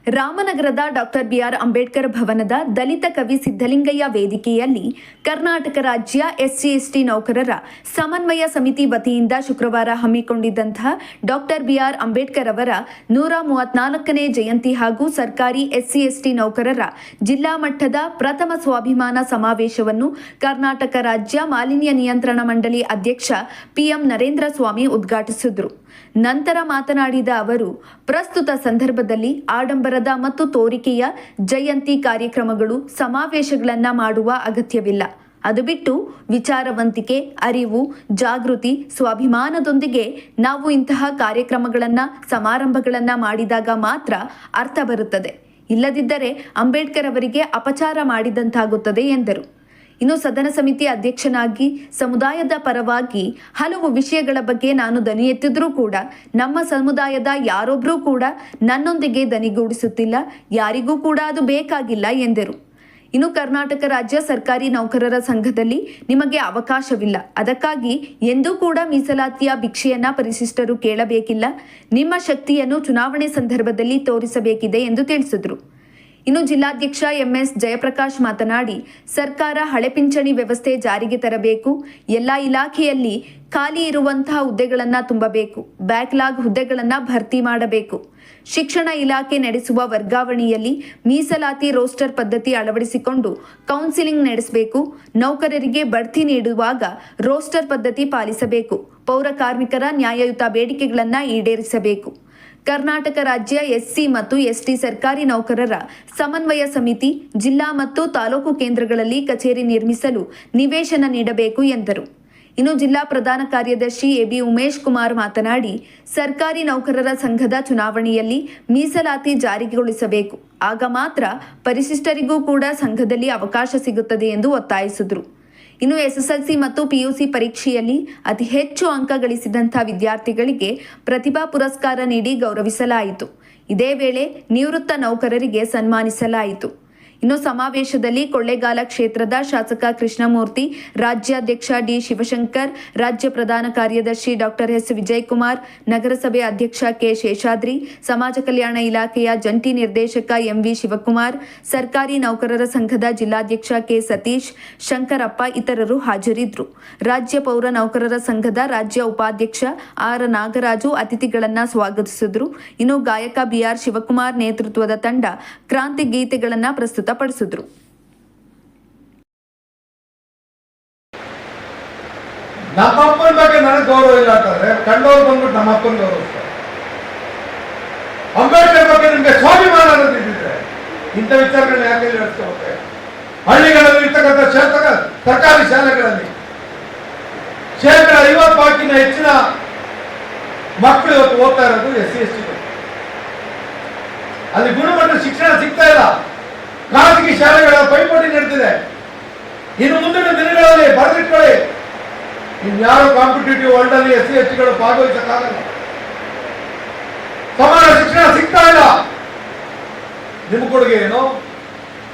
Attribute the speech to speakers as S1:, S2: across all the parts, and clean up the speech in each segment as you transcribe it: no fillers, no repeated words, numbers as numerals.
S1: ರಾಮನಗರದ doctor B R Ambedkar ಭವನದ ದಲಿತ ಕವಿ ಸಿದ್ದಲಿಂಗಯ್ಯ ವೇದಿಕೆಯಲ್ಲಿ ಕರ್ನಾಟಕ ರಾಜ್ಯ ಎಸ್ಸಿ/ಎಸ್ಟಿ ನೌಕರರ ಸಮನ್ವಯ ಸಮಿತಿ ವತಿಯಿಂದ ಶುಕ್ರವಾರ ಹಮ್ಮಿಕೊಂಡಿದ್ದಂತಹ ಡಾಕ್ಟರ್ ಬಿಆರ್ ಅಂಬೇಡ್ಕರ್ ಅವರ 134ನೇ ಜಯಂತಿ ಹಾಗೂ ಸರ್ಕಾರಿ ಎಸ್ಸಿ/ಎಸ್ಟಿ ನೌಕರರ ಜಿಲ್ಲಾ ಮಟ್ಟದ ಪ್ರಥಮ ಸ್ವಾಭಿಮಾನ ಸಮಾವೇಶವನ್ನು ಕರ್ನಾಟಕ ರಾಜ್ಯ ಮಾಲಿನ್ಯ ನಿಯಂತ್ರಣ ಮಂಡಳಿ ಅಧ್ಯಕ್ಷ ಪಿಎಂ ನರೇಂದ್ರ ಸ್ವಾಮಿ ಉದ್ಘಾಟಿಸಿದರು. ನಂತರ ಮಾತನಾಡಿದ ಅವರು, ಪ್ರಸ್ತುತ ಸಂದರ್ಭದಲ್ಲಿ ಆಡಂಬರದ ಮತ್ತು ತೋರಿಕೆಯ ಜಯಂತಿ ಕಾರ್ಯಕ್ರಮಗಳು, ಸಮಾವೇಶಗಳನ್ನು ಮಾಡುವ ಅಗತ್ಯವಿಲ್ಲ. ಅದು ಬಿಟ್ಟು ವಿಚಾರವಂತಿಕೆ, ಅರಿವು, ಜಾಗೃತಿ, ಸ್ವಾಭಿಮಾನದೊಂದಿಗೆ ನಾವು ಇಂತಹ ಕಾರ್ಯಕ್ರಮಗಳನ್ನು, ಸಮಾರಂಭಗಳನ್ನು ಮಾಡಿದಾಗ ಮಾತ್ರ ಅರ್ಥ ಬರುತ್ತದೆ. ಇಲ್ಲದಿದ್ದರೆ ಅಂಬೇಡ್ಕರ್ ಅವರಿಗೆ ಅಪಚಾರ ಮಾಡಿದಂತಾಗುತ್ತದೆ ಎಂದರು. ಇನ್ನು ಸದನ ಸಮಿತಿ ಅಧ್ಯಕ್ಷನಾಗಿ ಸಮುದಾಯದ ಪರವಾಗಿ ಹಲವು ವಿಷಯಗಳ ಬಗ್ಗೆ ನಾನು ದನಿ ಎತ್ತಿದ್ರೂ ಕೂಡ ನಮ್ಮ ಸಮುದಾಯದ ಯಾರೊಬ್ಬರೂ ಕೂಡ ನನ್ನೊಂದಿಗೆ ದನಿಗೂಡಿಸುತ್ತಿಲ್ಲ, ಯಾರಿಗೂ ಕೂಡ ಅದು ಬೇಕಾಗಿಲ್ಲ ಎಂದರು. ಇನ್ನು ಕರ್ನಾಟಕ ರಾಜ್ಯ ಸರ್ಕಾರಿ ನೌಕರರ ಸಂಘದಲ್ಲಿ ನಿಮಗೆ ಅವಕಾಶವಿಲ್ಲ, ಅದಕ್ಕಾಗಿ ಎಂದೂ ಕೂಡ ಮೀಸಲಾತಿಯ ಭಿಕ್ಷೆಯನ್ನ ಪರಿಶಿಷ್ಟರು ಕೇಳಬೇಕಿಲ್ಲ. ನಿಮ್ಮ ಶಕ್ತಿಯನ್ನು ಚುನಾವಣೆ ಸಂದರ್ಭದಲ್ಲಿ ತೋರಿಸಬೇಕಿದೆ ಎಂದು ತಿಳಿಸಿದರು. ಇನ್ನು ಜಿಲ್ಲಾಧ್ಯಕ್ಷ ಎಂಎಸ್ ಜಯಪ್ರಕಾಶ್ ಮಾತನಾಡಿ, ಸರ್ಕಾರ ಹಳೆ ಪಿಂಚಣಿ ವ್ಯವಸ್ಥೆ ಜಾರಿಗೆ ತರಬೇಕು, ಎಲ್ಲ ಇಲಾಖೆಯಲ್ಲಿ ಖಾಲಿ ಇರುವಂತಹ ಹುದ್ದೆಗಳನ್ನು ತುಂಬಬೇಕು, ಬ್ಯಾಕ್ಲಾಗ್ ಹುದ್ದೆಗಳನ್ನು ಭರ್ತಿ ಮಾಡಬೇಕು, ಶಿಕ್ಷಣ ಇಲಾಖೆ ನಡೆಸುವ ವರ್ಗಾವಣೆಯಲ್ಲಿ ಮೀಸಲಾತಿ ರೋಸ್ಟರ್ ಪದ್ಧತಿ ಅಳವಡಿಸಿಕೊಂಡು ಕೌನ್ಸಿಲಿಂಗ್ ನಡೆಸಬೇಕು, ನೌಕರರಿಗೆ ಬಡ್ತಿ ನೀಡುವಾಗ ರೋಸ್ಟರ್ ಪದ್ಧತಿ ಪಾಲಿಸಬೇಕು, ಪೌರ ಕಾರ್ಮಿಕರ ನ್ಯಾಯಯುತ ಬೇಡಿಕೆಗಳನ್ನು ಈಡೇರಿಸಬೇಕು. ಕರ್ನಾಟಕ ರಾಜ್ಯ ಎಸ್ಸಿ ಮತ್ತು ಎಸ್ಟಿ ಸರ್ಕಾರಿ ನೌಕರರ ಸಮನ್ವಯ ಸಮಿತಿ ಜಿಲ್ಲಾ ಮತ್ತು ತಾಲೂಕು ಕೇಂದ್ರಗಳಲ್ಲಿ ಕಚೇರಿ ನಿರ್ಮಿಸಲು ನಿವೇಶನ ನೀಡಬೇಕು ಎಂದರು. ಇನ್ನು ಜಿಲ್ಲಾ ಪ್ರಧಾನ ಕಾರ್ಯದರ್ಶಿ ಎಬಿ ಉಮೇಶ್ ಕುಮಾರ್ ಮಾತನಾಡಿ, ಸರ್ಕಾರಿ ನೌಕರರ ಸಂಘದ ಚುನಾವಣೆಯಲ್ಲಿ ಮೀಸಲಾತಿ ಜಾರಿಗೊಳಿಸಬೇಕು, ಆಗ ಮಾತ್ರ ಪರಿಶಿಷ್ಟರಿಗೂ ಕೂಡ ಸಂಘದಲ್ಲಿ ಅವಕಾಶ ಸಿಗುತ್ತದೆ ಎಂದು ಒತ್ತಾಯಿಸಿದರು. ಇನ್ನು ಎಸ್ಎಸ್ಎಲ್ಸಿ ಮತ್ತು ಪಿಯುಸಿ ಪರೀಕ್ಷೆಯಲ್ಲಿ ಅತಿ ಹೆಚ್ಚು ಅಂಕ ಗಳಿಸಿದಂಥ ವಿದ್ಯಾರ್ಥಿಗಳಿಗೆ ಪ್ರತಿಭಾ ಪುರಸ್ಕಾರ ನೀಡಿ ಗೌರವಿಸಲಾಯಿತು. ಇದೇ ವೇಳೆ ನಿವೃತ್ತ ನೌಕರರಿಗೆ ಸನ್ಮಾನಿಸಲಾಯಿತು. ಇನ್ನು ಸಮಾವೇಶದಲ್ಲಿ ಕೊಳ್ಳೇಗಾಲ ಕ್ಷೇತ್ರದ ಶಾಸಕ ಕೃಷ್ಣಮೂರ್ತಿ, ರಾಜ್ಯಾಧ್ಯಕ್ಷ ಡಿ ಶಿವಶಂಕರ್, ರಾಜ್ಯ ಪ್ರಧಾನ ಕಾರ್ಯದರ್ಶಿ ಡಾಕ್ಟರ್ ಎಸ್ ವಿಜಯಕುಮಾರ್, ನಗರಸಭೆ ಅಧ್ಯಕ್ಷ ಕೆ ಶೇಷಾದ್ರಿ, ಸಮಾಜ ಕಲ್ಯಾಣ ಇಲಾಖೆಯ ಜಂಟಿ ನಿರ್ದೇಶಕ ಎಂವಿ ಶಿವಕುಮಾರ್, ಸರ್ಕಾರಿ ನೌಕರರ ಸಂಘದ ಜಿಲ್ಲಾಧ್ಯಕ್ಷ ಕೆ ಸತೀಶ್, ಶಂಕರಪ್ಪ ಇತರರು ಹಾಜರಿದ್ದರು. ರಾಜ್ಯ ಪೌರ ನೌಕರರ ಸಂಘದ ರಾಜ್ಯ ಉಪಾಧ್ಯಕ್ಷ ಆರ್ ನಾಗರಾಜು ಅತಿಥಿಗಳನ್ನು ಸ್ವಾಗತಿಸಿದರು. ಇನ್ನು ಗಾಯಕ ಬಿಆರ್ ಶಿವಕುಮಾರ್ ನೇತೃತ್ವದ ತಂಡ ಕ್ರಾಂತಿ ಗೀತೆಗಳನ್ನು ಪ್ರಸ್ತುತಪಡಿಸಿದರು.
S2: ನಮ್ಮಪ್ಪನ ಬಗ್ಗೆ ನನಗೆ ಗೌರವ ಇಲ್ಲ ಅಂತಂದ್ರೆ ಕಂಡವ್ರು ಬಂದ್ಬಿಟ್ಟು ನಮ್ಮಪ್ಪನ ಗೌರವಿಸ್ತಾರೆ. ಅಂಬೇಡ್ಕರ್ ಬಗ್ಗೆ ನಿಮ್ಗೆ ಸ್ವಾಭಿಮಾನ ಅನ್ನೋದಿದ್ರೆ ಇಂಥ ವಿಚಾರಗಳನ್ನ ಯಾಕೆ ನಡೆಸ್ಕೋಬೇಕು? ಹಳ್ಳಿಗಳಲ್ಲಿ ಇರ್ತಕ್ಕಂಥ ಸರ್ಕಾರಿ ಶಾಲೆಗಳಲ್ಲಿ 50% ಹೆಚ್ಚಿನ ಮಕ್ಕಳು ಇವತ್ತು ಓದ್ತಾ ಇರೋದು SC/ST. ಅಲ್ಲಿ ಗುಣಮಟ್ಟದ ಶಿಕ್ಷಣ ಸಿಗ್ತಾ ಇಲ್ಲ. ಖಾಸಗಿ ಶಾಲೆಗಳ ಪೈಪೋಟಿ ನಡೆದಿದೆ. ಇನ್ನು ಮುಂದಿನ ದಿನಗಳಲ್ಲಿ ಬರೆದಿಟ್ಕೊಳ್ಳಿ, ಇನ್ಯಾರು ಕಾಂಪಿಟೇಟಿವ್ ವರ್ಲ್ಡ್ ಅಲ್ಲಿ SC/STಗಳು ಭಾಗವಹಿಸಕ್ಕಾಗಲ್ಲ. ಸಮಾನ ಶಿಕ್ಷಣ ಸಿಗ್ತಾ ಇಲ್ಲ. ನಿಮ್ಮ ಕೊಡುಗೆ ಏನು?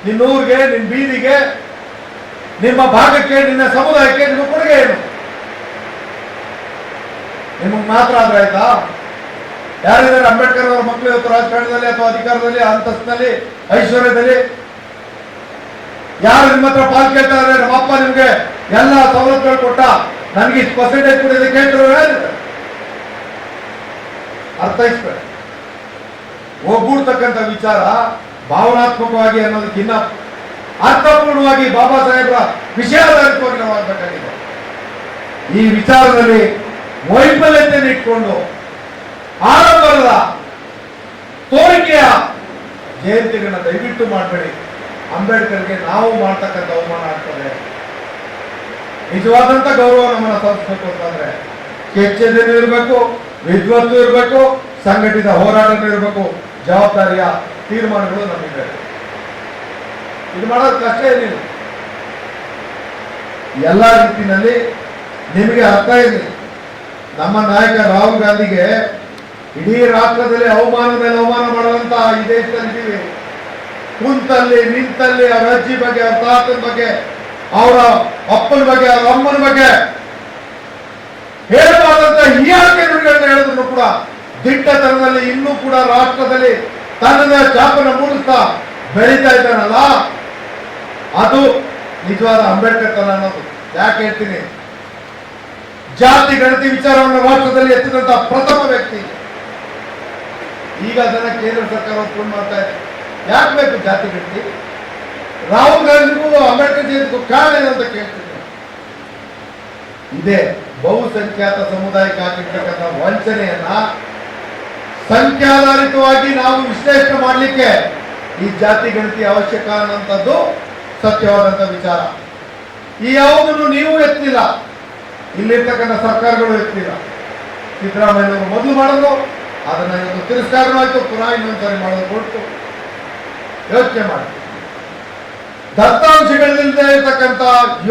S2: ನಿನ್ನ ಊರಿಗೆ, ನಿನ್ನ ಬೀದಿಗೆ, ನಿಮ್ಮ ಭಾಗಕ್ಕೆ, ನಿನ್ನ ಸಮುದಾಯಕ್ಕೆ ನಿಮ್ಮ ಕೊಡುಗೆ ಏನು? ನಿಮಗೆ ಮಾತ್ರ ಆದ್ರೆ ಆಯ್ತಾ? ಯಾರಿದ್ದಾರೆ ಅಂಬೇಡ್ಕರ್ ಅವರ ಮಕ್ಕಳು ಇವತ್ತು ರಾಜಕಾರಣದಲ್ಲಿ ಅಥವಾ ಅಧಿಕಾರದಲ್ಲಿ, ಅಂತಸ್ತಿನಲ್ಲಿ, ಐಶ್ವರ್ಯದಲ್ಲಿ? ಯಾರು ನಿಮ್ಮ ಹತ್ರ ಪಾಲ್ ಕೇಳ್ತಾ ಇದ್ದಾರೆ? ನಮ್ಮ ಅಪ್ಪ ನಿಮ್ಗೆ ಎಲ್ಲ ಸವಲತ್ತುಗಳು ಕೊಟ್ಟ, ನನಗೆ ಇಷ್ಟು ಪರ್ಸೆಂಟೇಜ್ ಕೊಡಿದೆ ಕೇಳ್ತಾರೆ. ಅರ್ಥೈಸ್ಬೇಡಿ. ಒಗ್ಗೂಡ್ತಕ್ಕಂಥ ವಿಚಾರ ಭಾವನಾತ್ಮಕವಾಗಿ ಅನ್ನೋದಕ್ಕಿಂತ ಅರ್ಥಪೂರ್ಣವಾಗಿ ಬಾಬಾ ಸಾಹೇಬರ ವಿಷಯಾಧಾರಿತವಾಗಿ ನಾವು ಆಗ್ಬೇಕಾಗಿದೆ. ಈ ವಿಚಾರದಲ್ಲಿ ವೈಫಲ್ಯತೆಯನ್ನು ಇಟ್ಕೊಂಡು ಆಡಂಬರದ ತೋರಿಕೆಯ ಜಯಂತಿಗಳನ್ನ ದಯವಿಟ್ಟು ಮಾಡಬೇಡಿ. ಅಂಬೇಡ್ಕರ್ಗೆ ನಾವು ಮಾಡ್ತಕ್ಕಂಥ ಅವಮಾನ ಆಗ್ತದೆ. ನಿಜವಾದಂತ ಗೌರವ ನಮ್ಮನ್ನ ಸಲ್ಲಿಸಬೇಕು ಅಂತಂದ್ರೆ ಕೆಚ್ಚೆದೆನೂ ಇರಬೇಕು, ವಿದ್ವತ್ತು ಇರಬೇಕು, ಸಂಘಟಿತ ಹೋರಾಟನೂ ಇರಬೇಕು, ಜವಾಬ್ದಾರಿಯ ತೀರ್ಮಾನಗಳು ನಮಗೆ. ಇದು ಮಾಡೋದು ಕಷ್ಟ ಏನಿಲ್ಲ. ಎಲ್ಲ ರೀತಿಯಲ್ಲಿ ನಿಮಗೆ ಅರ್ಥ ಇದೆ. ನಮ್ಮ ನಾಯಕ ರಾಹುಲ್ ಗಾಂಧಿಗೆ ಇಡೀ ರಾಷ್ಟ್ರದಲ್ಲಿ ಅವಮಾನ ಮೇಲೆ ಅವಮಾನ ಮಾಡುವಂತ ಈ ದೇಶದಲ್ಲಿದ್ದೀವಿ. ಕುಂತಲ್ಲಿ ನಿಂತಲ್ಲಿ ಅವರ ಅಜ್ಜಿ ಬಗ್ಗೆ, ಅವರ ತಾತನ ಬಗ್ಗೆ, ಅವರ ಅಪ್ಪನ ಬಗ್ಗೆ, ಅವರ ಅಮ್ಮನ ಬಗ್ಗೆ ಹೇಳಬಾರ್ದಂತ ಹೀಯಾಳಿಕೆ ನುಡಿಗಳನ್ನ ಹೇಳಿದ್ರು ಕೂಡ ದಿಟ್ಟತನದಲ್ಲಿ ಇನ್ನೂ ಕೂಡ ರಾಷ್ಟ್ರದಲ್ಲಿ ತನ್ನದೇ ಚಾಪನ ಮೂಡಿಸ್ತಾ ಬೆಳೀತಾ ಇದ್ದಾನಲ್ಲ, ಅದು ನಿಜವಾದ ಅಂಬೇಡ್ಕರ್ ತನ ಅನ್ನೋದು. ಯಾಕೆ ಹೇಳ್ತೀನಿ, ಜಾತಿ ಗಣತಿ ವಿಚಾರವನ್ನು ರಾಷ್ಟ್ರದಲ್ಲಿ ಎತ್ತಿದಂತ ಪ್ರಥಮ ವ್ಯಕ್ತಿ. ಈಗ ಅದನ್ನ ಕೇಂದ್ರ ಸರ್ಕಾರ ಒಪ್ಪಿಕೊಂಡು ಮಾಡ್ತಾ ಇದೆ. ಯಾಕೆ ಬೇಕು ಜಾತಿ ಗಣತಿ? ರಾಹುಲ್ ಗಾಂಧಿಗೂ ಅಂಬೇಡ್ಕರ್ ಜಯಂತಿಗೂ ಕಾರಣ ಏನು ಅಂತ ಕೇಳ್ತೀನಿ. ಇದೇ ಬಹುಸಂಖ್ಯಾತ ಸಮುದಾಯಕ್ಕೆ ಹಾಕಿರ್ತಕ್ಕಂಥ ವಂಚನೆಯನ್ನ ಸಂಖ್ಯಾಧಾರಿತವಾಗಿ ನಾವು ವಿಶ್ಲೇಷಣೆ ಮಾಡಲಿಕ್ಕೆ ಈ ಜಾತಿ ಗಣತಿ ಅವಶ್ಯಕ ಅನ್ನೋಂಥದ್ದು ಸತ್ಯವಾದಂಥ ವಿಚಾರ. ಈ ಯಾವುದನ್ನು ನೀವು ಎತ್ತಲಿಲ್ಲ, ಇಲ್ಲಿರ್ತಕ್ಕಂಥ ಸರ್ಕಾರಗಳು ಎತ್ತಲಿಲ್ಲ. ಸಿದ್ದರಾಮಯ್ಯನವರು ಮೊದಲು ಮಾಡಿದ್ರು, ಅದನ್ನ ಇವತ್ತು ತಿರಸ್ಕಾರನೂ ಆಯ್ತು, ಪುನಃ ಇನ್ನೊಂದ್ಸರಿ ಮಾಡೋದು ಕೊಟ್ಟು ಯೋಚನೆ ಮಾಡಿ. ದತ್ತಾಂಶಗಳಿಲ್ಲದೆ ಇರತಕ್ಕಂಥ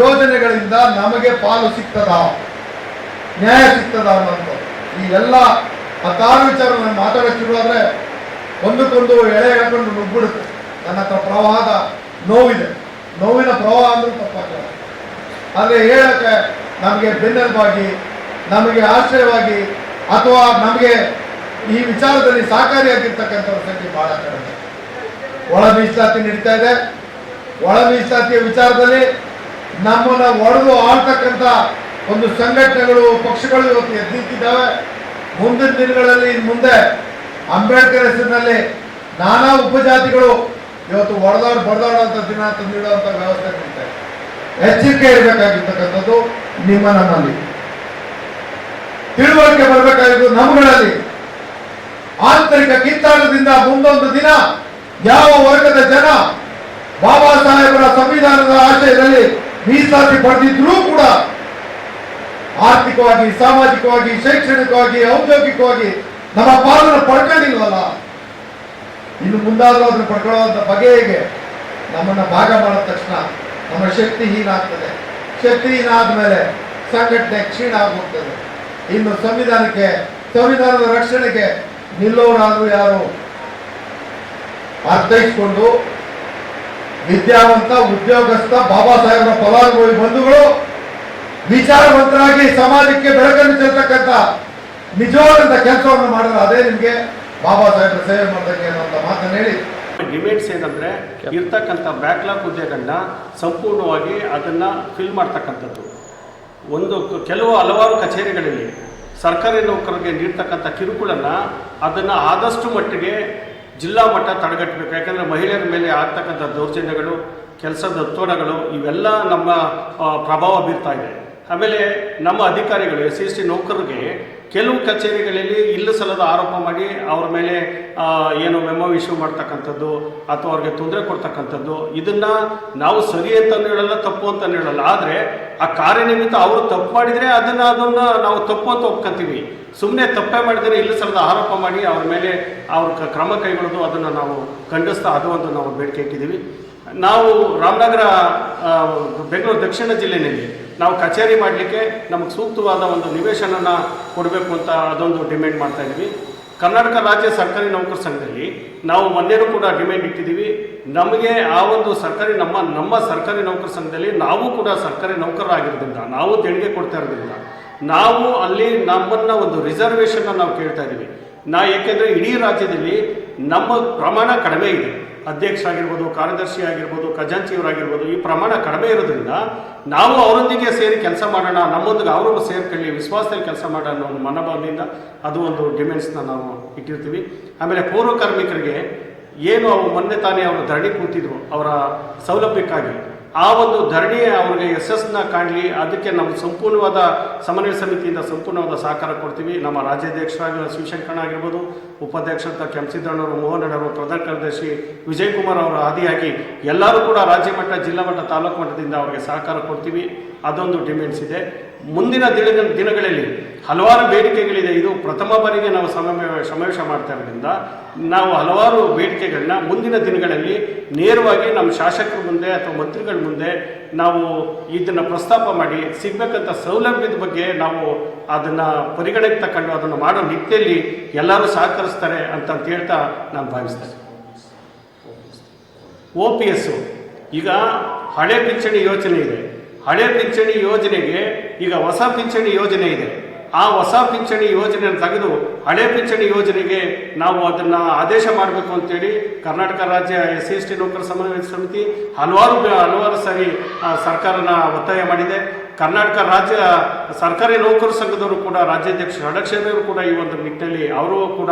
S2: ಯೋಜನೆಗಳಿಂದ ನಮಗೆ ಪಾಲು ಸಿಗ್ತದ, ನ್ಯಾಯ ಸಿಗ್ತದ ಅನ್ನೋದು ಈ ಎಲ್ಲ ಹತ್ತಾರು ವಿಚಾರ ನಾನು ಮಾತಾಡೋಕೆ ಶುರುವಾದ್ರೆ ಒಂದಕ್ಕೊಂದು ಎಳೆ ಎಳ್ಕೊಂಡು ನುಗ್ಬಿಡುತ್ತೆ. ನನ್ನ ಹತ್ರ ಪ್ರವಾಹದ ನೋವಿದೆ, ನೋವಿನ ಪ್ರವಾಹ ಅಂದ್ರೂ ತಪ್ಪಾಗಲ್ಲ. ಆದರೆ ಹೇಳಕ್ಕೆ ನಮಗೆ ಬೆನ್ನೆಲುಬಾಗಿ, ನಮಗೆ ಆಶ್ರಯವಾಗಿ, ಅಥವಾ ನಮಗೆ ಈ ವಿಚಾರದಲ್ಲಿ ಸಹಕಾರಿಯಾಗಿರ್ತಕ್ಕಂಥವ್ರ ಸಂಖ್ಯೆ ಬಹಳ ಕಡಿಮೆ. ಒಳ ಮೀಸಲಾತಿ ನಡೀತಾ ಇದೆ. ಒಳ ಮೀಸಲಾತಿಯ ವಿಚಾರದಲ್ಲಿ ನಮ್ಮನ್ನ ಒಡೆದು ಆಳ್ತಕ್ಕಂಥ ಒಂದು ಸಂಘಟನೆಗಳು, ಪಕ್ಷಗಳು ಇವತ್ತು ಎದ್ದಿದ್ದಾವೆ. ಮುಂದಿನ ದಿನಗಳಲ್ಲಿ ಮುಂದೆ ಅಂಬೇಡ್ಕರ್ ಹೆಸರಿನಲ್ಲಿ ನಾನಾ ಉಪಜಾತಿಗಳು ಇವತ್ತು ಬಡದಾಡುವಂಥ ದಿನ ತಂದಿಡುವಂಥ ವ್ಯವಸ್ಥೆ ನಡೀತಾ ಇದೆ. ಎಚ್ಚರಿಕೆ ಇರಬೇಕಾಗಿರ್ತಕ್ಕಂಥದ್ದು ನಮ್ಮಲ್ಲಿ, ತಿಳುವಳಿಕೆ ಬರಬೇಕಾಗಿದ್ದು ನಮ್ಮಗಳಲ್ಲಿ. ಆಂತರಿಕ ಕಿತ್ತಾಟದಿಂದ ಮುಂದೊಂದು ದಿನ ಯಾವ ವರ್ಗದ ಜನ ಬಾಬಾ ಸಾಹೇಬರ ಸಂವಿಧಾನದ ಆಶಯದಲ್ಲಿ ಮೀಸಲಾತಿ ಪಡೆದಿದ್ರೂ ಕೂಡ ಆರ್ಥಿಕವಾಗಿ, ಸಾಮಾಜಿಕವಾಗಿ, ಶೈಕ್ಷಣಿಕವಾಗಿ, ಔದ್ಯೋಗಿಕವಾಗಿ ನಮ್ಮ ಪಾಲನ್ನು ಪಡ್ಕೊಂಡಿಲ್ವಲ್ಲ, ಇನ್ನು ಮುಂದಾದ್ರೂ ಅದನ್ನು ಪಡ್ಕೊಳ್ಳುವಂಥ ಬಗೆ ಹೇಗೆ? ನಮ್ಮನ್ನ ಭಾಗ ಮಾಡಿದ ತಕ್ಷಣ ನಮ್ಮ ಶಕ್ತಿ ಹೀನ ಆಗ್ತದೆ. ಶಕ್ತಿಹೀನ ಆದ್ಮೇಲೆ ಸಂಘಟನೆ ಕ್ಷೀಣ ಆಗೋಗ್ತದೆ. ಇನ್ನು ಸಂವಿಧಾನದ ರಕ್ಷಣೆಗೆ ನಿಲ್ಲೋರಾದ್ರೂ ಯಾರು? ಅರ್ಥೈಸಿಕೊಂಡು ವಿದ್ಯಾವಂತ, ಉದ್ಯೋಗಸ್ಥ, ಬಾಬಾ ಸಾಹೇಬರ ಫಲಾನುಭವಿ ಬಂಧುಗಳು ವಿಚಾರವಂತರಾಗಿ ಸಮಾಜಕ್ಕೆ ಬೆಳಕನ್ನು ಚೆಲ್ತಕ್ಕಂಥ ನಿಜವಾದಂತ ಕೆಲಸವನ್ನು ಮಾಡಿದ್ರೆ ಅದೇ ನಿಮ್ಗೆ ಬಾಬಾ ಸಾಹೇಬರ ಸೇವೆ ಮಾಡ್ದಂಗೆ ಅನ್ನೋಂಥ ಮಾತನ್ನು ಹೇಳಿ,
S3: ಡಿಮ್ಯಾಂಡ್ಸ್ ಏನಂದ್ರೆ ಇರ್ತಕ್ಕಂಥ ಬ್ಯಾಕ್ಲಾಗ್ ಹುದ್ದೆಗಳನ್ನ ಸಂಪೂರ್ಣವಾಗಿ ಅದನ್ನ ಫಿಲ್ ಮಾಡ್ತಕ್ಕಂಥದ್ದು. ಕೆಲವು ಹಲವಾರು ಕಚೇರಿಗಳಲ್ಲಿ ಸರ್ಕಾರಿ ನೌಕರರಿಗೆ ನೀಡ್ತಕ್ಕಂಥ ಕಿರುಕುಳನ್ನ ಅದನ್ನ ಆದಷ್ಟು ಮಟ್ಟಿಗೆ ಜಿಲ್ಲಾ ಮಟ್ಟ ತಡೆಗಟ್ಟಬೇಕು. ಯಾಕಂದರೆ ಮಹಿಳೆಯರ ಮೇಲೆ ಆಗ್ತಕ್ಕಂಥ ದೌರ್ಜನ್ಯಗಳು, ಕೆಲಸದ ಒತ್ತಡಗಳು ಇವೆಲ್ಲ ನಮ್ಮ ಪ್ರಭಾವ ಬೀರ್ತಾ ಇದೆ. ಆಮೇಲೆ ನಮ್ಮ ಅಧಿಕಾರಿಗಳು SC ನೌಕರರಿಗೆ ಕೆಲವು ಕಚೇರಿಗಳಲ್ಲಿ ಇಲ್ಲ ಸಲ್ಲದ ಆರೋಪ ಮಾಡಿ ಅವ್ರ ಮೇಲೆ ಏನು ಮೆಮೊ ಇಶ್ಯೂ ಮಾಡ್ತಕ್ಕಂಥದ್ದು ಅಥವಾ ಅವ್ರಿಗೆ ತೊಂದರೆ ಕೊಡ್ತಕ್ಕಂಥದ್ದು, ಇದನ್ನು ನಾವು ಸರಿ ಅಂತಲೂ ಹೇಳಲ್ಲ, ತಪ್ಪು ಅಂತಲೂ ಹೇಳಲ್ಲ. ಆದರೆ ಆ ಕಾರ್ಯನಿಮಿತ್ತ ಅವರು ತಪ್ಪು ಮಾಡಿದರೆ ಅದನ್ನು ನಾವು ತಪ್ಪು ಅಂತ ಒಪ್ಕೊಂತೀವಿ. ಸುಮ್ಮನೆ ತಪ್ಪೇ ಮಾಡಿದರೆ ಇಲ್ಲ ಸಲ್ಲದ ಆರೋಪ ಮಾಡಿ ಅವ್ರ ಮೇಲೆ ಅವ್ರ ಕ್ರಮ ಕೈಗೊಳ್ಳೋದು, ಅದನ್ನು ನಾವು ಖಂಡಿಸ್ತಾ ಅದು ಒಂದು ನಾವು ಬೇಡಿಕೆ ಇಟ್ಟಿದ್ದೀವಿ. ನಾವು ರಾಮನಗರ ಬೆಂಗಳೂರು ದಕ್ಷಿಣ ಜಿಲ್ಲೆಯಲ್ಲಿ ನಾವು ಕಚೇರಿ ಮಾಡಲಿಕ್ಕೆ ನಮಗೆ ಸೂಕ್ತವಾದ ಒಂದು ನಿವೇಶನನ ಕೊಡಬೇಕು ಅಂತ ಅದೊಂದು ಡಿಮ್ಯಾಂಡ್ ಮಾಡ್ತಾ ಇದ್ದೀವಿ. ಕರ್ನಾಟಕ ರಾಜ್ಯ ಸರ್ಕಾರಿ ನೌಕರ ಸಂಘದಲ್ಲಿ ನಾವು ಮೊನ್ನೆನೂ ಕೂಡ ಡಿಮ್ಯಾಂಡ್ ಇಟ್ಟಿದ್ದೀವಿ. ನಮಗೆ ಆ ಒಂದು ನಮ್ಮ ಸರ್ಕಾರಿ ನೌಕರ ಸಂಘದಲ್ಲಿ ನಾವು ಕೂಡ ಸರ್ಕಾರಿ ನೌಕರರಾಗಿರೋದ್ರಿಂದ, ನಾವು ದೇಣಿಗೆ ಕೊಡ್ತಾ ಇರೋದ್ರಿಂದ ನಾವು ಅಲ್ಲಿ ನಮ್ಮನ್ನು ಒಂದು ರಿಸರ್ವೇಷನ್ನ ನಾವು ಕೇಳ್ತಾ ಇದ್ದೀವಿ. ಏಕೆಂದರೆ ಇಡೀ ರಾಜ್ಯದಲ್ಲಿ ನಮ್ಮ ಪ್ರಮಾಣ ಕಡಿಮೆ ಇದೆ. ಅಧ್ಯಕ್ಷ ಆಗಿರ್ಬೋದು, ಕಾರ್ಯದರ್ಶಿ ಆಗಿರ್ಬೋದು, ಖಜಾಂಚಿಯವರಾಗಿರ್ಬೋದು, ಈ ಪ್ರಮಾಣ ಕಡಿಮೆ ಇರೋದ್ರಿಂದ ನಾವು ಅವರೊಂದಿಗೆ ಸೇರಿ ಕೆಲಸ ಮಾಡೋಣ, ನಮ್ಮೊಂದಿಗೆ ಅವರು ಸೇರ್ಕೊಳ್ಳಿ, ವಿಶ್ವಾಸದಲ್ಲಿ ಕೆಲಸ ಮಾಡೋಣ ಅನ್ನೋ ಒಂದು ಮನೋಭಾವದಿಂದ ಅದು ಒಂದು ಡಿಮ್ಯಾಂಡ್ಸ್ನ ನಾವು ಇಟ್ಟಿರ್ತೀವಿ. ಆಮೇಲೆ ಪೂರ್ವ ಕಾರ್ಮಿಕರಿಗೆ ಏನು ಮೊನ್ನೆ ತಾನೇ ಅವರು ಧರಣಿ ಕೂತಿದ್ರು ಅವರ ಸೌಲಭ್ಯಕ್ಕಾಗಿ, ಆ ಒಂದು ಧರಣಿ ಅವ್ರಿಗೆ ಯಶಸ್ಸನ್ನ ಕಾಣಲಿ, ಅದಕ್ಕೆ ನಮ್ಮ ಸಂಪೂರ್ಣವಾದ ಸಮನ್ವಯ ಸಮಿತಿಯಿಂದ ಸಂಪೂರ್ಣವಾದ ಸಹಕಾರ ಕೊಡ್ತೀವಿ. ನಮ್ಮ ರಾಜ್ಯಾಧ್ಯಕ್ಷರಾಗಿ ಶಿವಶಂಕರಣ್ಣ ಆಗಿರ್ಬೋದು, ಉಪಾಧ್ಯಕ್ಷರಂತ ಕೆಂಪಸಿದ್ದಣ್ಣವರು, ಮೋಹನಣ್ಣವರು, ಪ್ರಧಾನ ಕಾರ್ಯದರ್ಶಿ ವಿಜಯಕುಮಾರ್ ಅವರ ಆದಿಯಾಗಿ ಎಲ್ಲರೂ ಕೂಡ ರಾಜ್ಯ ಮಟ್ಟ, ಜಿಲ್ಲಾ ಮಟ್ಟ, ತಾಲೂಕು ಮಟ್ಟದಿಂದ ಅವರಿಗೆ ಸಹಕಾರ ಕೊಡ್ತೀವಿ. ಅದೊಂದು ಡಿಮ್ಯಾಂಡ್ಸ್ ಇದೆ. ಮುಂದಿನ ದಿನಗಳಲ್ಲಿ ಹಲವಾರು ಬೇಡಿಕೆಗಳಿದೆ. ಇದು ಪ್ರಥಮ ಬಾರಿಗೆ ನಾವು ಸಮಾವೇಶ ಮಾಡ್ತಾ ಇರೋದ್ರಿಂದ ನಾವು ಹಲವಾರು ಬೇಡಿಕೆಗಳನ್ನ ಮುಂದಿನ ದಿನಗಳಲ್ಲಿ ನೇರವಾಗಿ ನಮ್ಮ ಶಾಸಕರ ಮುಂದೆ ಅಥವಾ ಮಂತ್ರಿಗಳ ಮುಂದೆ ನಾವು ಇದನ್ನು ಪ್ರಸ್ತಾಪ ಮಾಡಿ ಸಿಗಬೇಕಂತ ಸೌಲಭ್ಯದ ಬಗ್ಗೆ ನಾವು ಅದನ್ನು ಪರಿಗಣನೆಗೆ ತಗೊಂಡು ಅದನ್ನು ಮಾಡೋ ನಿಟ್ಟಿನಲ್ಲಿ ಎಲ್ಲರೂ ಸಹಕರಿಸ್ತಾರೆ ಅಂತ ಹೇಳ್ತಾ ನಾನು ಭಾವಿಸ್ತೇನೆ. OPS ಈಗ ಹಳೆ ಪಿಂಚಣಿ ಯೋಜನೆ ಇದೆ. ಹಳೆ ಪಿಂಚಣಿ ಯೋಜನೆಗೆ ಈಗ ಹೊಸ ಪಿಂಚಣಿ ಯೋಜನೆ ಇದೆ. ಆ ಹೊಸ ಪಿಂಚಣಿ ಯೋಜನೆಯನ್ನು ತೆಗೆದು ಹಳೆ ಪಿಂಚಣಿ ಯೋಜನೆಗೆ ನಾವು ಅದನ್ನು ಆದೇಶ ಮಾಡಬೇಕು ಅಂತೇಳಿ ಕರ್ನಾಟಕ ರಾಜ್ಯ SC/ST ನೌಕರ ಸಮನ್ವಯ ಸಮಿತಿ ಹಲವಾರು ಸಾರಿ ಸರ್ಕಾರನ ಒತ್ತಾಯ ಮಾಡಿದೆ. ಕರ್ನಾಟಕ ರಾಜ್ಯ ಸರ್ಕಾರಿ ನೌಕರ ಸಂಘದವರು ಕೂಡ ರಾಜ್ಯಾಧ್ಯಕ್ಷ ಷಡಕ್ಷರರು ಕೂಡ ಈ ಒಂದು ನಿಟ್ಟಿನಲ್ಲಿ ಅವರು ಕೂಡ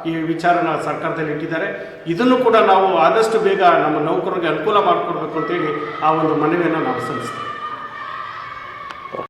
S3: ಈ ವಿಚಾರನ ಸರ್ಕಾರದಲ್ಲಿ ಇಟ್ಟಿದ್ದಾರೆ. ಇದನ್ನು ಕೂಡ ನಾವು ಆದಷ್ಟು ಬೇಗ ನಮ್ಮ ನೌಕರರಿಗೆ ಅನುಕೂಲ ಮಾಡಿಕೊಡ್ಬೇಕು ಅಂತೇಳಿ ಆ ಒಂದು ಮನವಿಯನ್ನು ನಾವು ಸಲ್ಲಿಸ್ತೀವಿ.